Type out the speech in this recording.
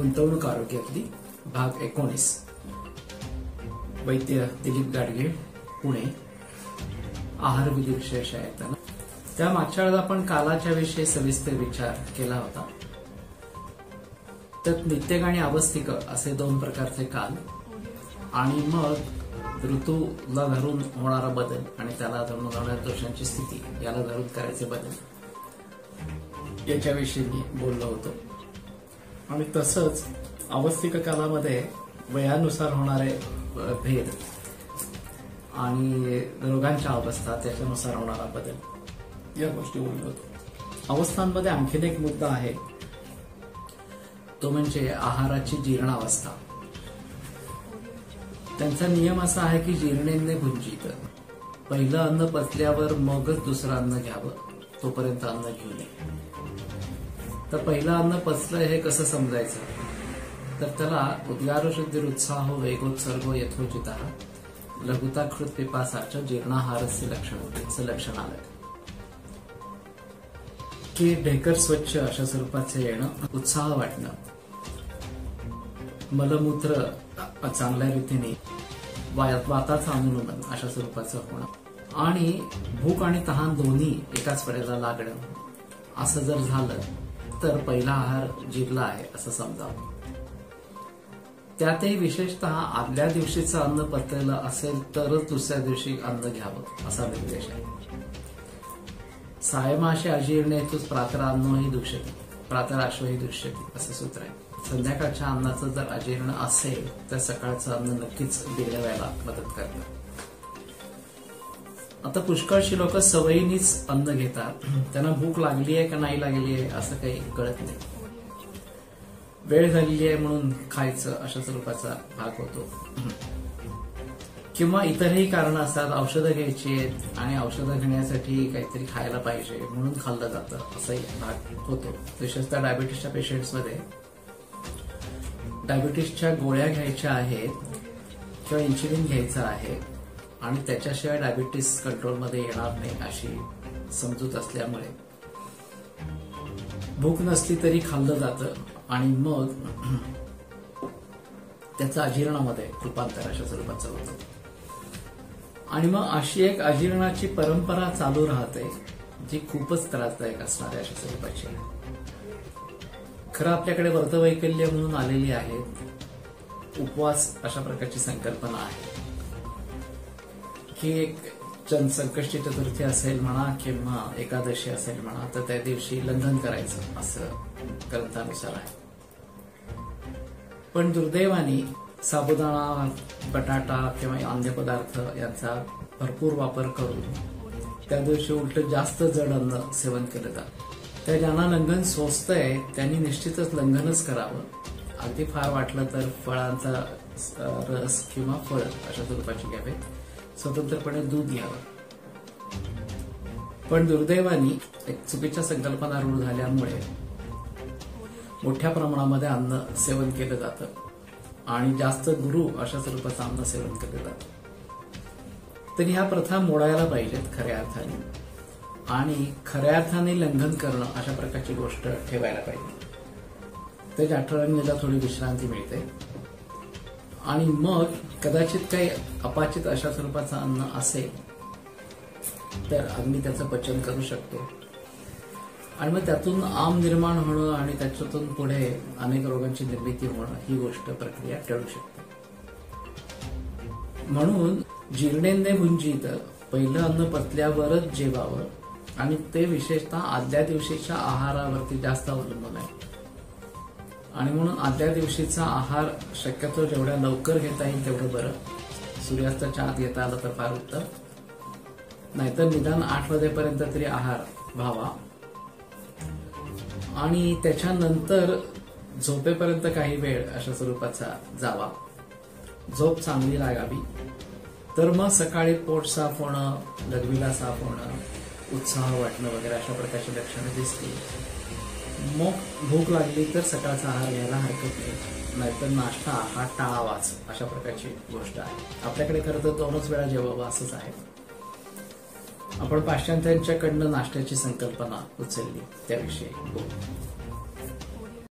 गुंतवणूक आरोग्यातली भाग 19. वैद्य दिलीप गाडगे, पुणे. आहार विधी विशेष आहे. त्या मागच्या वेळेला आपण कालाच्या विषयी सविस्तर विचार केला होता. त्यात नित्यक आणि अवस्थिक असे 2 प्रकारचे काल आणि मग ऋतूला धरून होणारा बदल आणि त्याला धरून होणाऱ्या दोषांची स्थिती, याला धरून करायचे बदल, याच्याविषयी मी बोललो होतो. आणि तसंच अवस्थिक कालामध्ये वयानुसार होणारे भेद आणि रोगांच्या अवस्था, त्याच्यानुसार होणारा बदल, या गोष्टी बोललो होतो. अवस्थांमध्ये आणखीन एक मुद्दा आहे, तो म्हणजे आहाराची जीर्णावस्था. त्यांचा नियम असा आहे की जीर्णेंद्रिय भुंजीत, पहिलं अन्न पचल्यावर मगच दुसरं अन्न घ्यावं, तोपर्यंत अन्न घेऊ नये. तर पहिलं अन्न पचलं हे कसं समजायचं, तर त्याला उद्गारशुद्धिरुत्साह वेगोत्सर्गो यथोचितः लघुता कृत पिपासाच्या जीर्णाहारस्य लक्षण आलं की ढेकर स्वच्छ अशा स्वरूपाचे येणं, उत्साह वाटणं, मलमूत्र चांगल्या रीतीने वाताचं अनुलंबन अशा स्वरूपाचं होणं आणि भूक आणि तहान दोन्ही एकाच वेळेला लागणं, असं जर झालं तर पहिला आहार जिरला आहे असं समजावं. त्यातही विशेषतः आदल्या दिवशीचं अन्न पचलेलं असेल तरच दुसऱ्या दिवशी अन्न घ्यावं असा निर्देश आहे. सायमाशे अजीर्णेतुच प्रातरान्नोही दुष्यति प्रातराशोही दुष्यति असं सूत्र आहे. संध्याकाळच्या अन्नाचं जर अजीर्ण असेल तर सकाळचं अन्न नक्कीच बिघडवायला मदत करतं. आता पुष्कळशी लोक सवयीनीच अन्न घेतात, त्यांना भूक लागली आहे का नाही लागली आहे असं काही कळत नाही. वेळ झालेली आहे म्हणून खायचं अशा स्वरूपाचा भाग होतो. किंवा इतरही कारण असतात, औषधं घ्यायची आहेत आणि औषधं घेण्यासाठी काहीतरी खायला पाहिजे म्हणून खाल्लं जातं, असाही भाग होतो. विशेषतः डायबिटीसच्या पेशंट्समध्ये डायबिटीसच्या गोळ्या घ्यायच्या आहेत किंवा इन्सुलिन घ्यायचं आहे आणि त्याच्याशिवाय डायबिटीस कंट्रोलमध्ये येणार नाही अशी समजूत असल्यामुळे भूक नसली तरी खाल्लं जातं आणि मग त्याचं अजीर्णामध्ये रूपांतर अशा स्वरूपाचं होतं. आणि मग अशी एक अजीर्णाची परंपरा चालू राहते जी खूपच त्रासदायक असणारी अशा स्वरूपाची. खरं आपल्याकडे व्रतवैकल्य म्हणून आलेली आहे, उपवास अशा प्रकारची संकल्पना आहे की एक संकष्टी चतुर्थी असेल म्हणा किंवा एकादशी असेल म्हणा तर त्या दिवशी लंघन करायचं असं ग्रंथानुसार आहे. पण दुर्दैवाने साबुदाणा, बटाटा किंवा अन्य पदार्थ यांचा भरपूर वापर करून त्या दिवशी उलट जास्त जड अन्न सेवन केलं जातं. त्या ज्यांना लंघन सोचतंय त्यांनी निश्चितच लंघनच करावं. अगदी फार वाटलं तर फळांचा रस किंवा फळ अशा स्वरूपाची घ्यावेत, स्वतंत्रपणे दूध घ्यावं. पण दुर्दैवाने एक चुकीच्या संकल्पना रूढ झाल्यामुळे मोठ्या प्रमाणामध्ये अन्न सेवन केलं जातं आणि जास्त गुरु अशा स्वरूपाचं अन्न सेवन केलं जातं. तर ह्या प्रथा मोडायला पाहिजेत खऱ्या अर्थाने आणि खऱ्या अर्थाने लंघन करणं अशा प्रकारची गोष्ट ठेवायला पाहिजे. त्याच्या आठवड्यांना थोडी विश्रांती मिळते आणि मग कदाचित काही अपाचित अशा स्वरूपाचं अन्न असेल तर अग्नी त्याचं पचन करू शकतो आणि मग त्यातून आम निर्माण होणं आणि त्याच्यातून पुढे अनेक रोगांची निर्मिती होणं ही गोष्ट प्रक्रिया टळू शकते. म्हणून जीर्णेंद्रिय भुंजीत, पहिलं अन्न पचल्यावरच जेवावं आणि ते विशेषतः आदल्या दिवशीच्या आहारावरती जास्त अवलंबून आहे. आणि म्हणून आदल्या दिवशीचा आहार शक्यतो जेवढ्या लवकर घेता येईल तेवढं बरं. सूर्यास्ताच्या आत घेता आलं तर फार उत्तम, नाहीतर निदान 8 वाजेपर्यंत तरी आहार व्हावा आणि त्याच्यानंतर झोपेपर्यंत काही वेळ अशा स्वरूपाचा जावा. झोप चांगली लागावी तर मग सकाळी पोट साफ होणं, लघवीला साफ होणं, उत्साह वाटणं वगैरे अशा प्रकारची लक्षणं दिसतील. मग भूक लागली तर सकाळचा आहार घ्यायला हरकत नाही, नाहीतर नाश्ता हा टाळावाच अशा प्रकारची गोष्ट आहे. आपल्याकडे खरं तर 2च वेळा जेवावं असंच आहे. आपण पाश्चात्यांच्याकडनं नाश्त्याची संकल्पना उचलली त्याविषयी बोलू.